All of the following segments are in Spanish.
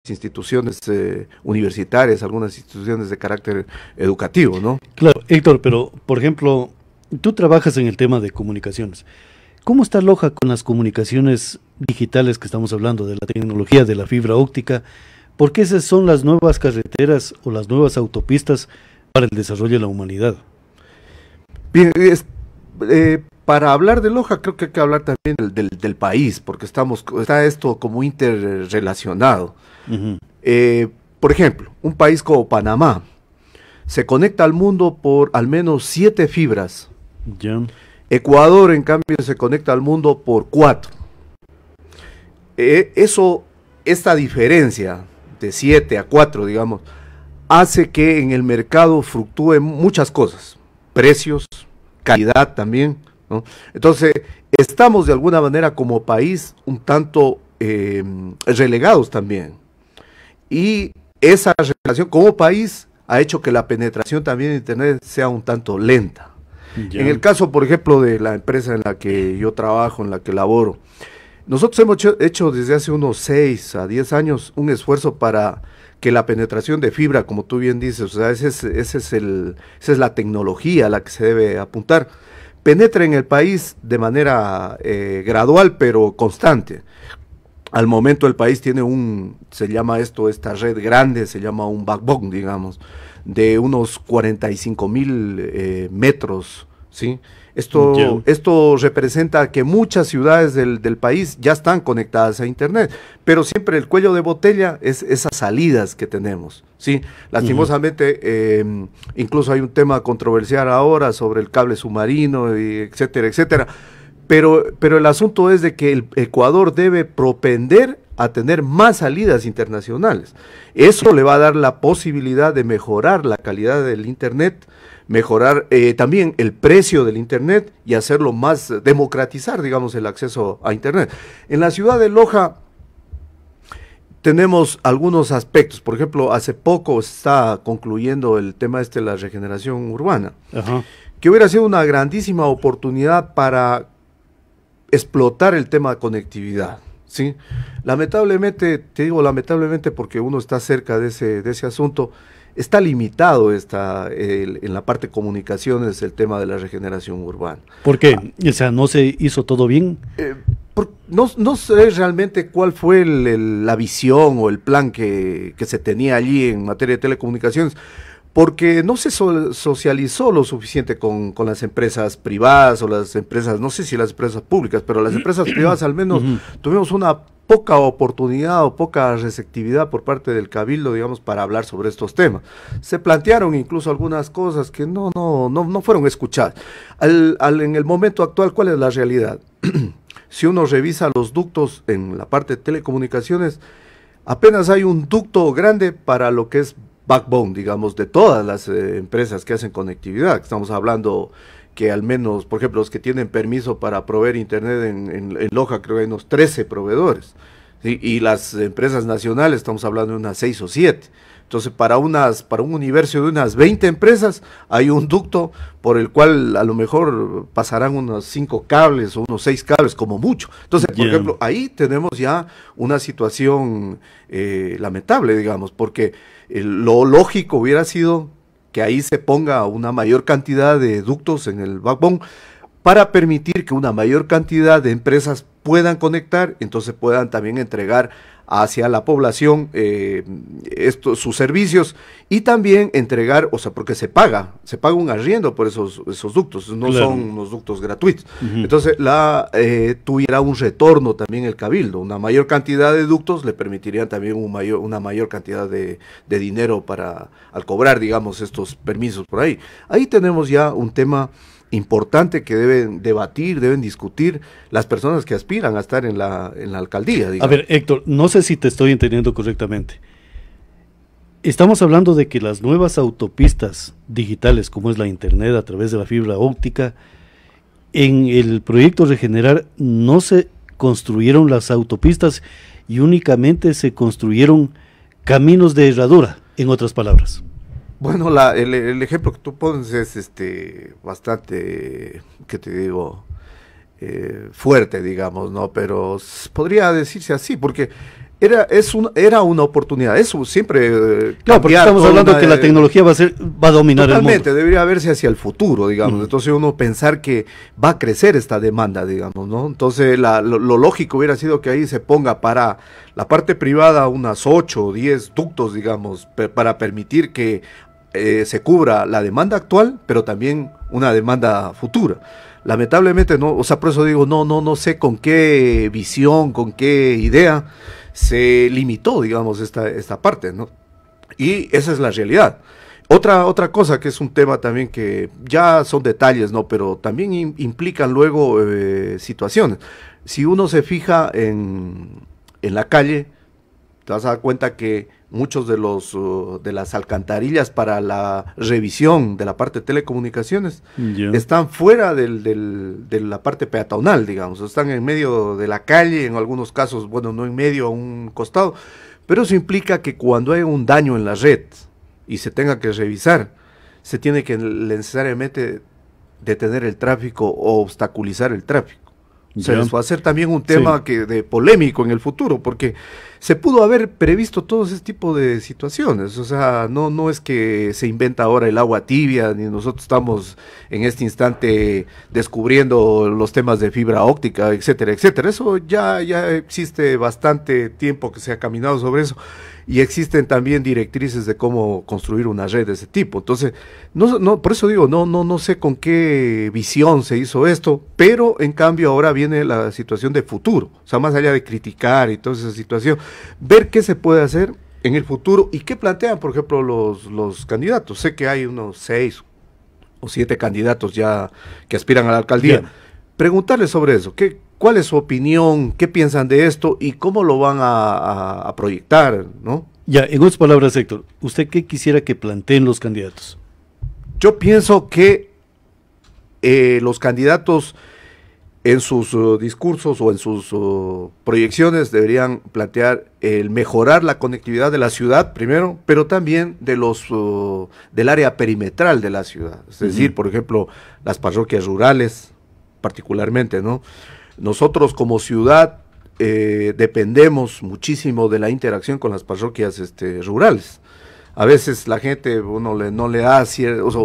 instituciones universitarias, algunas instituciones de carácter educativo, ¿no? Claro, Héctor, pero por ejemplo, tú trabajas en el tema de comunicaciones. ¿Cómo está Loja con las comunicaciones digitales que estamos hablando, de la tecnología, de la fibra óptica? Porque esas son las nuevas carreteras o las nuevas autopistas para el desarrollo de la humanidad. Bien, para hablar de Loja creo que hay que hablar también del país, porque está esto como interrelacionado. Ujú. Por ejemplo, un país como Panamá se conecta al mundo por al menos 7 fibras. Ya. Ecuador, en cambio, se conecta al mundo por 4. Esta diferencia de 7 a 4, digamos, hace que en el mercado fluctúen muchas cosas, precios, calidad también, ¿no? Entonces, estamos de alguna manera como país un tanto relegados también. Y esa relación como país ha hecho que la penetración también de Internet sea un tanto lenta. Ya. En el caso, por ejemplo, de la empresa en la que yo trabajo, en la que laboro, nosotros hemos hecho desde hace unos 6 a 10 años un esfuerzo para que la penetración de fibra, como tú bien dices, o sea, esa es la tecnología a la que se debe apuntar, penetre en el país de manera gradual pero constante. Al momento el país tiene se llama esta red grande, se llama un backbone, digamos, de unos 45.000 metros, ¿sí? Ya. Esto representa que muchas ciudades del país ya están conectadas a Internet, pero siempre el cuello de botella es esas salidas que tenemos, ¿sí? Lastimosamente, incluso hay un tema controversial ahora sobre el cable submarino, etcétera, etcétera. Pero el asunto es de que el Ecuador debe propender a tener más salidas internacionales. Eso le va a dar la posibilidad de mejorar la calidad del Internet, mejorar también el precio del Internet y hacerlo más, democratizar, digamos, el acceso a Internet. En la ciudad de Loja tenemos algunos aspectos. Por ejemplo, hace poco está concluyendo el tema de la regeneración urbana, Ajá. que hubiera sido una grandísima oportunidad para explotar el tema de conectividad, ¿sí? Lamentablemente, te digo lamentablemente porque uno está cerca de ese asunto, está limitado en la parte de comunicaciones el tema de la regeneración urbana. ¿Por qué? O sea, ¿no se hizo todo bien? No sé realmente cuál fue la visión o el plan que se tenía allí en materia de telecomunicaciones, porque no se socializó lo suficiente con las empresas privadas o las empresas, no sé si las empresas públicas, pero las empresas privadas al menos tuvimos una poca oportunidad o poca receptividad por parte del cabildo, digamos, para hablar sobre estos temas. Se plantearon incluso algunas cosas que no fueron escuchadas. En el momento actual, ¿cuál es la realidad? Si uno revisa los ductos en la parte de telecomunicaciones, apenas hay un ducto grande para lo que es backbone, digamos, de todas las empresas que hacen conectividad. Estamos hablando que al menos, por ejemplo, los que tienen permiso para proveer Internet en Loja, creo que hay unos 13 proveedores, ¿sí? Y las empresas nacionales, estamos hablando de unas 6 o 7. Entonces, para un universo de unas 20 empresas, hay un ducto por el cual a lo mejor pasarán unos 5 cables o unos 6 cables como mucho. Entonces, por ejemplo, ahí tenemos ya una situación lamentable, digamos, porque lo lógico hubiera sido que ahí se ponga una mayor cantidad de ductos en el backbone para permitir que una mayor cantidad de empresas puedan conectar, entonces puedan también entregar hacia la población sus servicios y también entregar, o sea, porque se paga un arriendo por esos ductos, no Claro. son unos ductos gratuitos. Entonces, tuviera un retorno también el cabildo, una mayor cantidad de ductos le permitirían también una mayor cantidad de dinero al cobrar, digamos, estos permisos por ahí. Ahí tenemos ya un tema importante que deben debatir, deben discutir las personas que aspiran a estar en la alcaldía, digamos. A ver, Héctor, no sé si te estoy entendiendo correctamente. Estamos hablando de que las nuevas autopistas digitales, como es la Internet a través de la fibra óptica, en el proyecto Regenerar no se construyeron las autopistas y únicamente se construyeron caminos de herradura, en otras palabras. Bueno, el ejemplo que tú pones es bastante, ¿qué te digo? Fuerte, digamos, ¿no? Pero podría decirse así, porque era una oportunidad, eso siempre... Claro, porque estamos hablando que la tecnología va a dominar el mundo. Totalmente, debería verse hacia el futuro, digamos. Entonces uno pensar que va a crecer esta demanda, digamos, ¿no? Entonces lo lógico hubiera sido que ahí se ponga para la parte privada unas 8 o 10 ductos, digamos, para permitir que se cubra la demanda actual, pero también una demanda futura. Lamentablemente no, o sea, por eso digo, no sé con qué visión, con qué idea se limitó, digamos, esta parte, ¿no? Y esa es la realidad. Otra cosa que es un tema también que ya son detalles, ¿no? Pero también implican luego situaciones. Si uno se fija en la calle, te vas a dar cuenta que muchos de las alcantarillas para la revisión de la parte de telecomunicaciones están fuera de la parte peatonal, digamos, están en medio de la calle, en algunos casos, bueno, no en medio, a un costado, pero eso implica que cuando hay un daño en la red y se tenga que revisar, se tiene que necesariamente detener el tráfico o obstaculizar el tráfico. O sea, eso va a ser también un tema de polémico en el futuro, porque se pudo haber previsto todo ese tipo de situaciones. O sea, no es que se inventa ahora el agua tibia, ni nosotros estamos en este instante descubriendo los temas de fibra óptica, etcétera, etcétera. Eso ya existe bastante tiempo que se ha caminado sobre eso. Y existen también directrices de cómo construir una red de ese tipo. Entonces, por eso digo, no sé con qué visión se hizo esto, pero en cambio ahora viene la situación de futuro. O sea, más allá de criticar y toda esa situación, ver qué se puede hacer en el futuro y qué plantean, por ejemplo, los candidatos. Sé que hay unos 6 o 7 candidatos ya que aspiran a la alcaldía. Bien. Preguntarles sobre eso, ¿cuál es su opinión? ¿Qué piensan de esto? ¿Y cómo lo van a proyectar? ¿No? Ya, en otras palabras, Héctor, ¿usted qué quisiera que planteen los candidatos? Yo pienso que los candidatos en sus discursos o en sus proyecciones deberían plantear el mejorar la conectividad de la ciudad primero, pero también del área perimetral de la ciudad. Es decir, por ejemplo, las parroquias rurales, particularmente, ¿no? Nosotros como ciudad dependemos muchísimo de la interacción con las parroquias rurales. A veces la gente no le da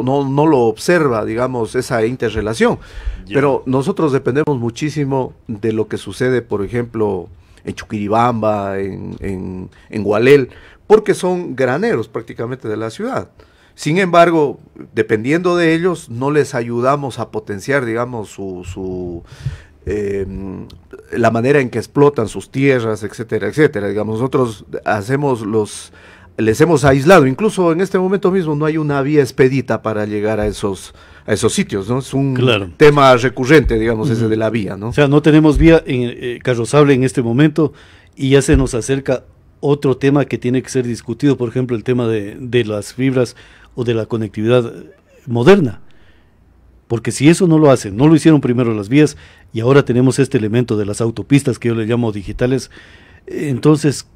no lo observa, digamos, esa interrelación. Pero nosotros dependemos muchísimo de lo que sucede, por ejemplo, en Chuquiribamba, en Gualel, porque son graneros prácticamente de la ciudad. Sin embargo, dependiendo de ellos, no les ayudamos a potenciar, digamos, la manera en que explotan sus tierras, etcétera, etcétera. Digamos, nosotros les hemos aislado, incluso en este momento mismo no hay una vía expedita para llegar a esos sitios, ¿no? Es un tema recurrente, digamos, ese de la vía, ¿no? O sea, no tenemos vía carrozable en este momento y ya se nos acerca otro tema que tiene que ser discutido, por ejemplo, el tema de las fibras o de la conectividad moderna. Porque si eso no lo hacen, no lo hicieron primero las vías y ahora tenemos este elemento de las autopistas que yo le llamo digitales, entonces,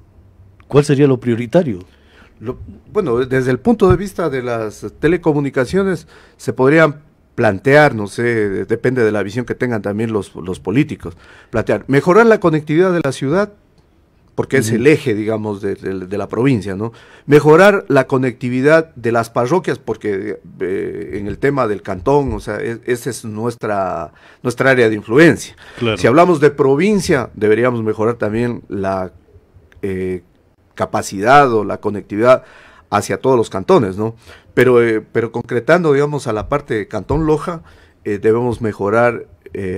¿cuál sería lo prioritario? Bueno, desde el punto de vista de las telecomunicaciones se podrían plantear, no sé, depende de la visión que tengan también los políticos, plantear, mejorar la conectividad de la ciudad, porque es el eje, digamos, de la provincia, ¿no? Mejorar la conectividad de las parroquias, porque en el tema del cantón, o sea, esa es nuestra área de influencia. Claro. Si hablamos de provincia, deberíamos mejorar también la capacidad o la conectividad hacia todos los cantones, ¿no? Pero concretando, digamos, a la parte de Cantón Loja, debemos mejorar,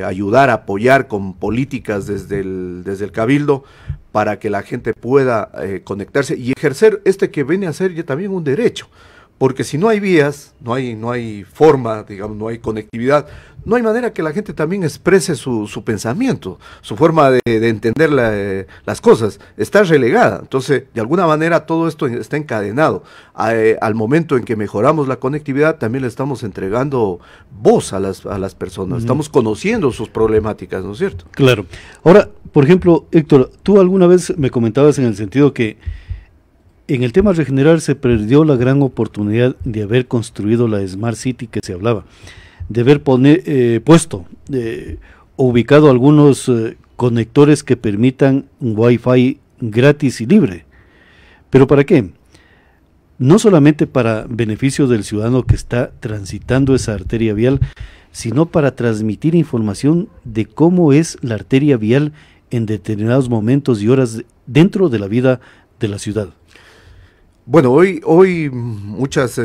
ayudar, apoyar con políticas desde el Cabildo para que la gente pueda conectarse y ejercer que viene a ser ya también un derecho, porque si no hay vías, no hay forma, digamos, no hay conectividad, no hay manera que la gente también exprese su pensamiento, su forma de entender las cosas, está relegada. Entonces, de alguna manera todo esto está encadenado. Al momento en que mejoramos la conectividad, también le estamos entregando voz a las personas, estamos conociendo sus problemáticas, ¿no es cierto? Claro. Ahora, por ejemplo, Héctor, tú alguna vez me comentabas en el sentido que en el tema regenerar se perdió la gran oportunidad de haber construido la Smart City que se hablaba, de haber puesto o ubicado algunos conectores que permitan un Wi-Fi gratis y libre. ¿Pero para qué? No solamente para beneficio del ciudadano que está transitando esa arteria vial, sino para transmitir información de cómo es la arteria vial en determinados momentos y horas dentro de la vida de la ciudad. Bueno, hoy muchas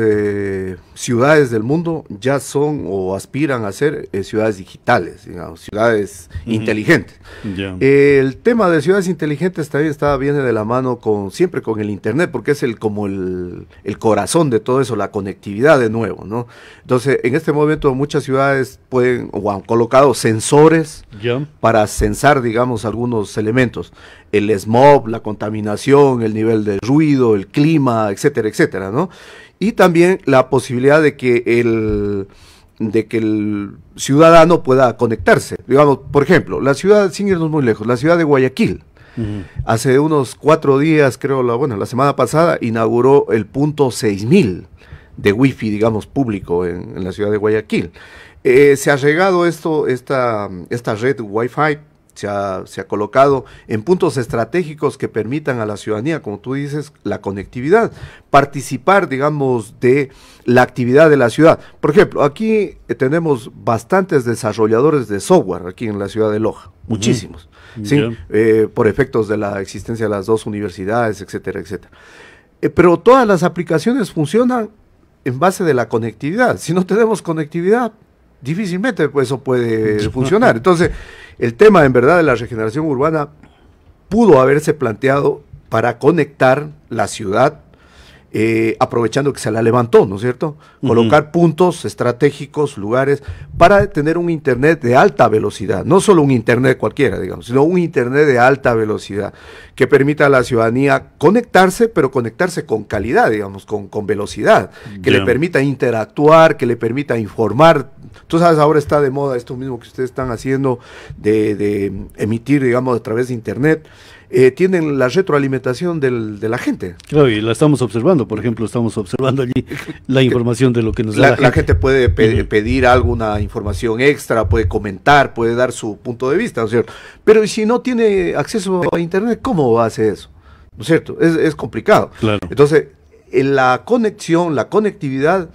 ciudades del mundo ya son o aspiran a ser ciudades digitales, digamos, ciudades inteligentes. Yeah. El tema de ciudades inteligentes también viene de la mano siempre con el internet, porque es como el corazón de todo eso, la conectividad de nuevo, ¿no? Entonces, en este momento muchas ciudades pueden o han colocado sensores para censar, digamos, algunos elementos. El smog, la contaminación, el nivel de ruido, el clima, etcétera, etcétera, ¿no? Y también la posibilidad de que el ciudadano pueda conectarse. Digamos, por ejemplo, la ciudad, sin irnos muy lejos, la ciudad de Guayaquil, hace unos 4 días, creo, la semana pasada, inauguró el punto 6000 de wifi, digamos, público en la ciudad de Guayaquil. Se ha llegado esta red Wi-Fi, se ha colocado en puntos estratégicos que permitan a la ciudadanía, como tú dices, la conectividad, participar, digamos, de la actividad de la ciudad. Por ejemplo, aquí tenemos bastantes desarrolladores de software aquí en la ciudad de Loja, muchísimos, ¿sí? Por efectos de la existencia de las 2 universidades, etcétera, etcétera. Pero todas las aplicaciones funcionan en base de la conectividad. Si no tenemos conectividad, difícilmente pues, eso puede funcionar. Entonces, el tema en verdad de la regeneración urbana pudo haberse planteado para conectar la ciudad, aprovechando que se la levantó, ¿no es cierto? Colocar puntos estratégicos, lugares, para tener un internet de alta velocidad, no solo un internet cualquiera, digamos, sino un internet de alta velocidad, que permita a la ciudadanía conectarse, pero conectarse con calidad, digamos, con velocidad, que le permita interactuar, que le permita informar. Tú sabes, ahora está de moda esto mismo que ustedes están haciendo, de emitir, digamos, a través de internet. Tienen la retroalimentación de la gente. Claro, y la estamos observando, por ejemplo, estamos observando allí la información de lo que nos da la gente puede pedir alguna información extra, puede comentar, puede dar su punto de vista, ¿no es cierto? Pero si no tiene acceso a internet, ¿cómo hace eso? ¿No es cierto? Es complicado. Claro. Entonces, la conexión, la conectividad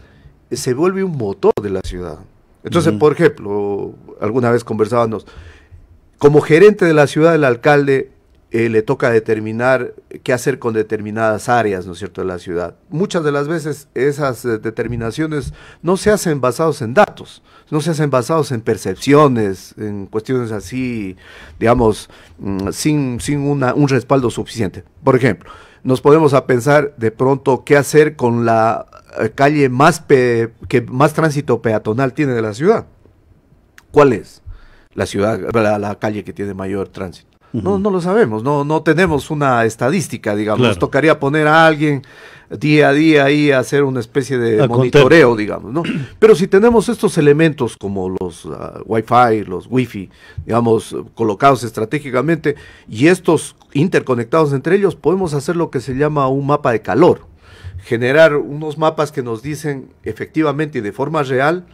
se vuelve un motor de la ciudad. Entonces, por ejemplo, alguna vez conversábamos, como gerente de la ciudad, el alcalde le toca determinar qué hacer con determinadas áreas, ¿no es cierto?, de la ciudad. Muchas de las veces esas determinaciones no se hacen basados en datos, no se hacen basados en percepciones, en cuestiones así, digamos, sin un respaldo suficiente. Por ejemplo, nos podemos a pensar de pronto qué hacer con la calle que más tránsito peatonal tiene de la ciudad. ¿Cuál es la calle que tiene mayor tránsito? No lo sabemos, no tenemos una estadística, digamos. Claro. Nos tocaría poner a alguien día a día ahí a hacer una especie de monitoreo, digamos, ¿no? Pero si tenemos estos elementos como los Wi-Fi, los Wi-Fi, digamos, colocados estratégicamente y estos interconectados entre ellos, podemos hacer lo que se llama un mapa de calor. Generar unos mapas que nos dicen efectivamente y de forma real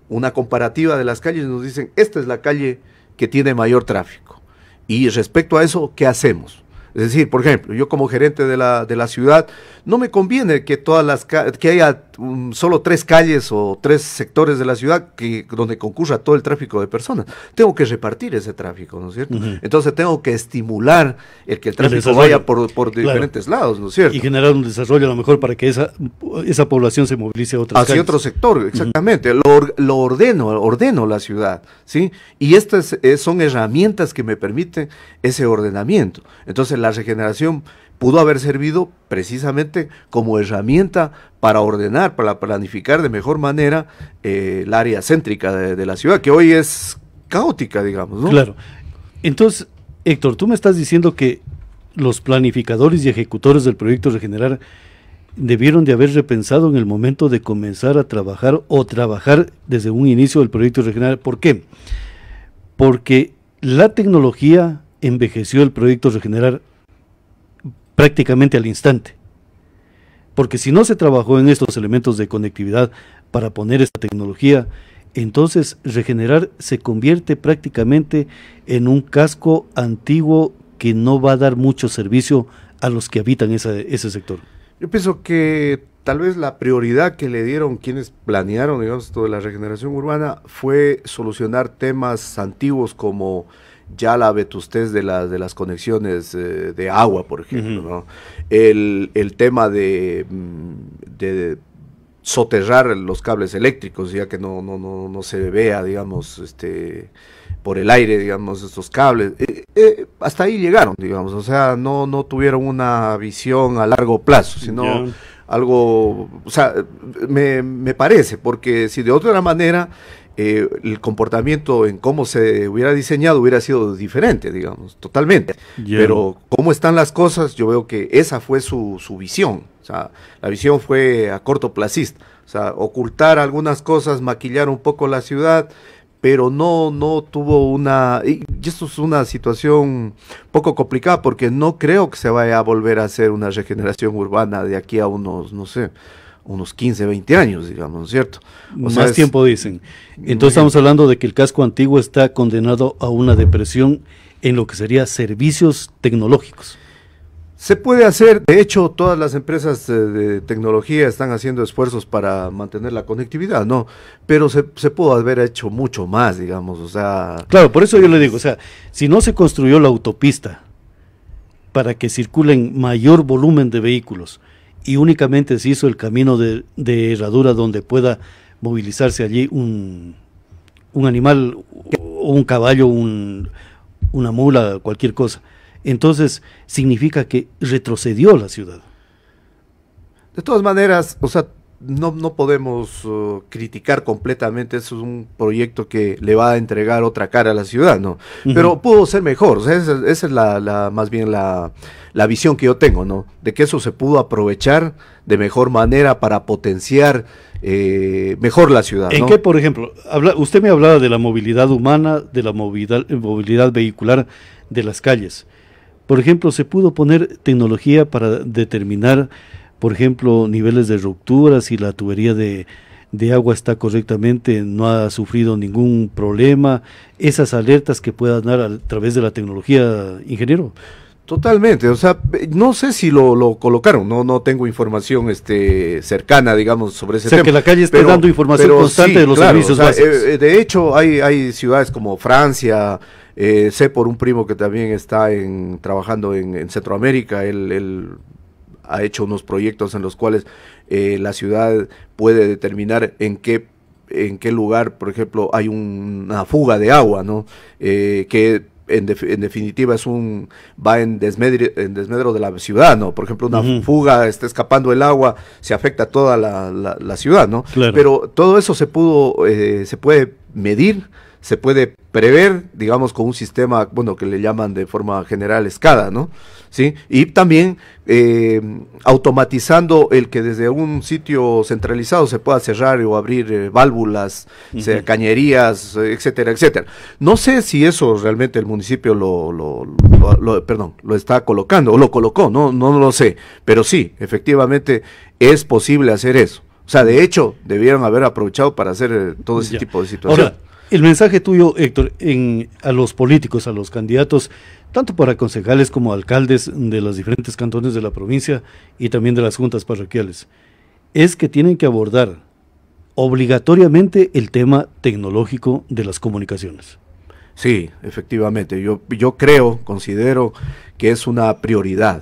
una comparativa de las calles, nos dicen, esta es la calle que tiene mayor tráfico. Y respecto a eso, ¿qué hacemos? Es decir, por ejemplo, yo como gerente de la ciudad, no me conviene que que haya solo 3 calles o 3 sectores de la ciudad donde concurra todo el tráfico de personas. Tengo que repartir ese tráfico, ¿no es cierto? Entonces tengo que estimular el que el tráfico vaya por diferentes lados, ¿no es cierto? Y generar un desarrollo a lo mejor para que esa población se movilice a otras hacia calles. Otro sector, exactamente. Lo ordeno la ciudad, ¿sí? Y estas son herramientas que me permiten ese ordenamiento. Entonces la regeneración pudo haber servido precisamente como herramienta para ordenar, para planificar de mejor manera el área céntrica de la ciudad, que hoy es caótica, digamos, ¿no? Claro. Entonces, Héctor, tú me estás diciendo que los planificadores y ejecutores del proyecto Regenerar debieron de haber repensado en el momento de comenzar a trabajar o trabajar desde un inicio del proyecto Regenerar. ¿Por qué? Porque la tecnología envejeció el proyecto Regenerar prácticamente al instante, porque si no se trabajó en estos elementos de conectividad para poner esta tecnología, entonces Regenerar se convierte prácticamente en un casco antiguo que no va a dar mucho servicio a los que habitan ese sector? Yo pienso que tal vez la prioridad que le dieron quienes planearon, digamos, toda la regeneración urbana fue solucionar temas antiguos como ya la vetustez de las conexiones de agua, por ejemplo, ¿no? El tema de soterrar los cables eléctricos, ya que no se vea, digamos, por el aire, digamos, estos cables. Hasta ahí llegaron, digamos, o sea, no tuvieron una visión a largo plazo, sino algo, o sea, me parece, porque si de otra manera el comportamiento en cómo se hubiera diseñado hubiera sido diferente, digamos, totalmente. Pero cómo están las cosas, yo veo que esa fue su visión. O sea, la visión fue a cortoplacista, o sea, ocultar algunas cosas, maquillar un poco la ciudad, pero no tuvo y esto es una situación poco complicada, porque no creo que se vaya a volver a hacer una regeneración urbana de aquí a unos, no sé, unos 15, 20 años, digamos, ¿no es cierto? Más tiempo dicen. Entonces estamos hablando de que el casco antiguo está condenado a una depresión en lo que sería servicios tecnológicos. Se puede hacer, de hecho, todas las empresas de tecnología están haciendo esfuerzos para mantener la conectividad, ¿no? Pero se pudo haber hecho mucho más, digamos, o sea... Claro, por eso yo le digo, o sea, si no se construyó la autopista para que circulen mayor volumen de vehículos y únicamente se hizo el camino de herradura donde pueda movilizarse allí un animal, o un caballo, una mula, cualquier cosa, entonces significa que retrocedió la ciudad. De todas maneras, o sea, no podemos criticar completamente, eso es un proyecto que le va a entregar otra cara a la ciudad, ¿no? Pero pudo ser mejor, o sea, esa es más bien la visión que yo tengo, ¿no? De que eso se pudo aprovechar de mejor manera para potenciar mejor la ciudad, ¿no? ¿En qué, por ejemplo, usted me hablaba de la movilidad humana, de la movilidad vehicular de las calles? Por ejemplo, se pudo poner tecnología para determinar, por ejemplo, niveles de ruptura, si la tubería de agua está correctamente, no ha sufrido ningún problema, esas alertas que puedan dar a través de la tecnología, ingeniero. Totalmente, o sea, no sé si lo colocaron, no tengo información cercana, digamos, sobre ese tema. O sea, que la calle está dando información constante, sí, de los servicios básicos. De hecho, hay ciudades como Francia, sé por un primo que también está trabajando en Centroamérica, él ha hecho unos proyectos en los cuales la ciudad puede determinar en qué lugar, por ejemplo, hay una fuga de agua, ¿no? Que en definitiva va en desmedro de la ciudad, ¿no? Por ejemplo, una fuga, está escapando el agua, se afecta a toda la ciudad, ¿no? Claro. Pero todo eso se puede medir, se puede prever, digamos, con un sistema, bueno, que le llaman de forma general SCADA, ¿no? ¿Sí? Y también automatizando el que desde un sitio centralizado se pueda cerrar o abrir válvulas, cañerías, etcétera, etcétera. No sé si eso realmente el municipio lo está colocando, o lo colocó, no lo sé, pero sí, efectivamente es posible hacer eso. O sea, de hecho, debieron haber aprovechado para hacer todo ese tipo de situaciones. Ahora, el mensaje tuyo, Héctor, a los políticos, a los candidatos, tanto para concejales como alcaldes de los diferentes cantones de la provincia y también de las juntas parroquiales, es que tienen que abordar obligatoriamente el tema tecnológico de las comunicaciones. Sí, efectivamente, yo considero que es una prioridad.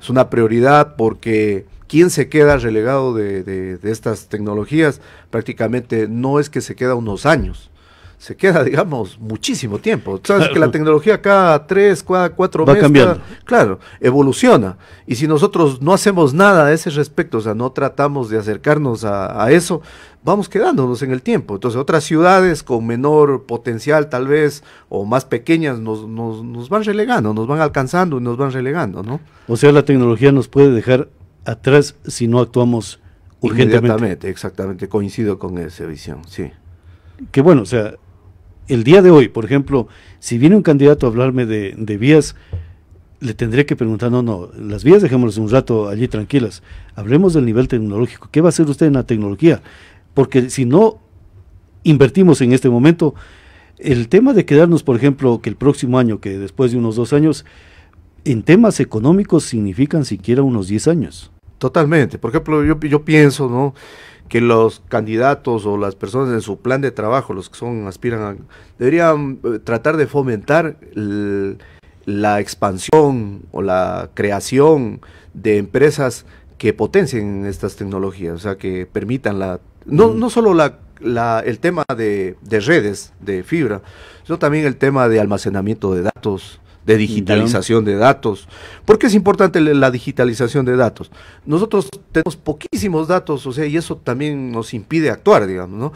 Es una prioridad porque quien se queda relegado de estas tecnologías prácticamente no es que se queda unos años, se queda, digamos, muchísimo tiempo. Sabes que la tecnología cada 3, 4 meses, cambiando. Claro, evoluciona. Y si nosotros no hacemos nada a ese respecto, o sea, no tratamos de acercarnos a eso, vamos quedándonos en el tiempo. Entonces, otras ciudades con menor potencial, tal vez, o más pequeñas, nos van relegando, nos van alcanzando y nos van relegando, ¿no? O sea, la tecnología nos puede dejar atrás si no actuamos urgentemente. Inmediatamente, exactamente, coincido con esa visión, sí. Que bueno, o sea, el día de hoy, por ejemplo, si viene un candidato a hablarme de vías, le tendré que preguntar, no, las vías dejémoslas un rato allí tranquilas, hablemos del nivel tecnológico, ¿qué va a hacer usted en la tecnología? Porque si no invertimos en este momento, el tema de quedarnos, por ejemplo, que el próximo año, que después de unos 2 años, en temas económicos significan siquiera unos 10 años. Totalmente. Por ejemplo, yo pienso, ¿no?, que los candidatos o las personas en su plan de trabajo, los que deberían tratar de fomentar la expansión o la creación de empresas que potencien estas tecnologías, o sea, que permitan no solo el tema de redes, de fibra, sino también el tema de almacenamiento de datos, de digitalización de datos. ¿Por qué es importante la digitalización de datos? Nosotros tenemos poquísimos datos, o sea, y eso también nos impide actuar, digamos, ¿no?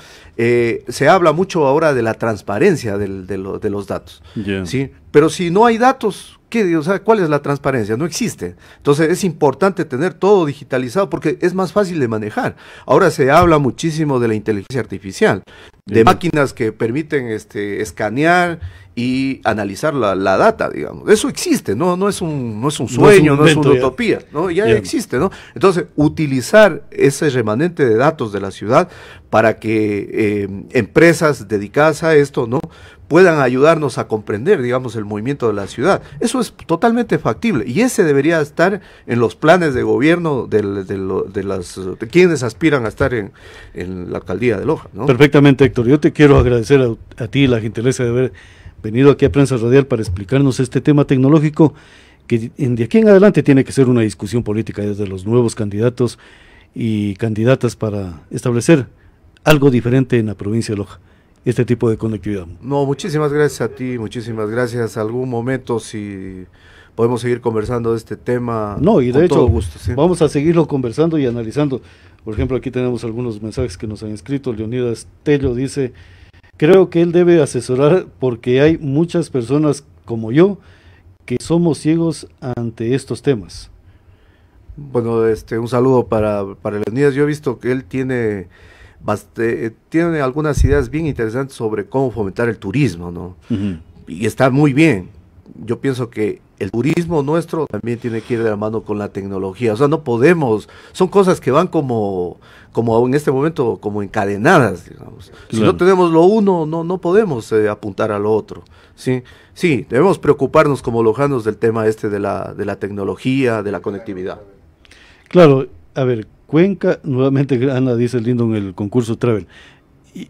Se habla mucho ahora de la transparencia de los datos, ¿sí? Pero si no hay datos, ¿qué? O sea, ¿cuál es la transparencia? No existe. Entonces es importante tener todo digitalizado porque es más fácil de manejar. Ahora se habla muchísimo de la inteligencia artificial, de máquinas que permiten escanear y analizar la data, digamos. Eso existe, no es un sueño, no es una utopía, ¿no? Ya existe, ¿no? Entonces, utilizar ese remanente de datos de la ciudad para que empresas dedicadas a esto, ¿no?, puedan ayudarnos a comprender, digamos, el movimiento de la ciudad. Eso es totalmente factible y ese debería estar en los planes de gobierno de quienes aspiran a estar en la alcaldía de Loja, ¿no? Perfectamente, Héctor. Yo te quiero agradecer a ti la gentileza de haber venido aquí a Prensa Radial para explicarnos este tema tecnológico que de aquí en adelante tiene que ser una discusión política desde los nuevos candidatos y candidatas para establecer algo diferente en la provincia de Loja, este tipo de conectividad. No, muchísimas gracias a ti, muchísimas gracias. Algún momento si podemos seguir conversando de este tema. No, y de hecho gusto, ¿sí? Vamos a seguirlo conversando y analizando. Por ejemplo, aquí tenemos algunos mensajes que nos han escrito. Leonidas Tello dice: creo que él debe asesorar porque hay muchas personas como yo que somos ciegos ante estos temas. Bueno, un saludo para Leonidas. Yo he visto que él tiene algunas ideas bien interesantes sobre cómo fomentar el turismo, ¿no? Y está muy bien. Yo pienso que el turismo nuestro también tiene que ir de la mano con la tecnología. O sea, no podemos, son cosas que van como en este momento, como encadenadas, digamos. Claro. Si no tenemos lo uno, no podemos apuntar a lo otro. Sí, debemos preocuparnos como lojanos del tema de la tecnología, de la conectividad. Claro, a ver, Cuenca nuevamente gana, dice Lindo, en el concurso Travel.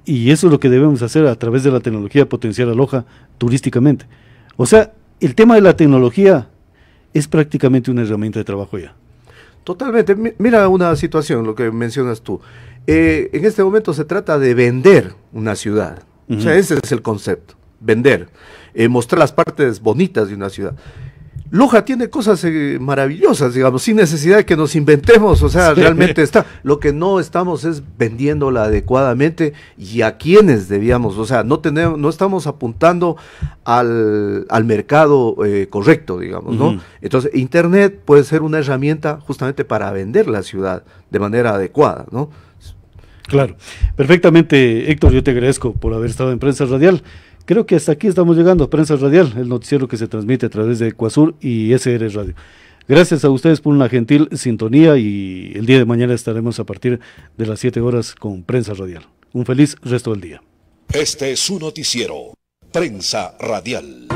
Y eso es lo que debemos hacer a través de la tecnología, potenciar a Loja turísticamente. O sea, el tema de la tecnología es prácticamente una herramienta de trabajo ya. Totalmente. Mira una situación, lo que mencionas tú. En este momento se trata de vender una ciudad. O sea, ese es el concepto, vender, mostrar las partes bonitas de una ciudad. Loja tiene cosas maravillosas, digamos, sin necesidad de que nos inventemos, o sea, realmente está. Lo que no estamos es vendiéndola adecuadamente y a quienes debíamos, o sea, no estamos apuntando al mercado correcto, digamos, ¿no? Entonces, Internet puede ser una herramienta justamente para vender la ciudad de manera adecuada, ¿no? Claro, perfectamente, Héctor, yo te agradezco por haber estado en Prensa Radial. Creo que hasta aquí estamos llegando a Prensa Radial, el noticiero que se transmite a través de Ecuasur y SR Radio. Gracias a ustedes por una gentil sintonía y el día de mañana estaremos a partir de las 7 horas con Prensa Radial. Un feliz resto del día. Este es su noticiero, Prensa Radial.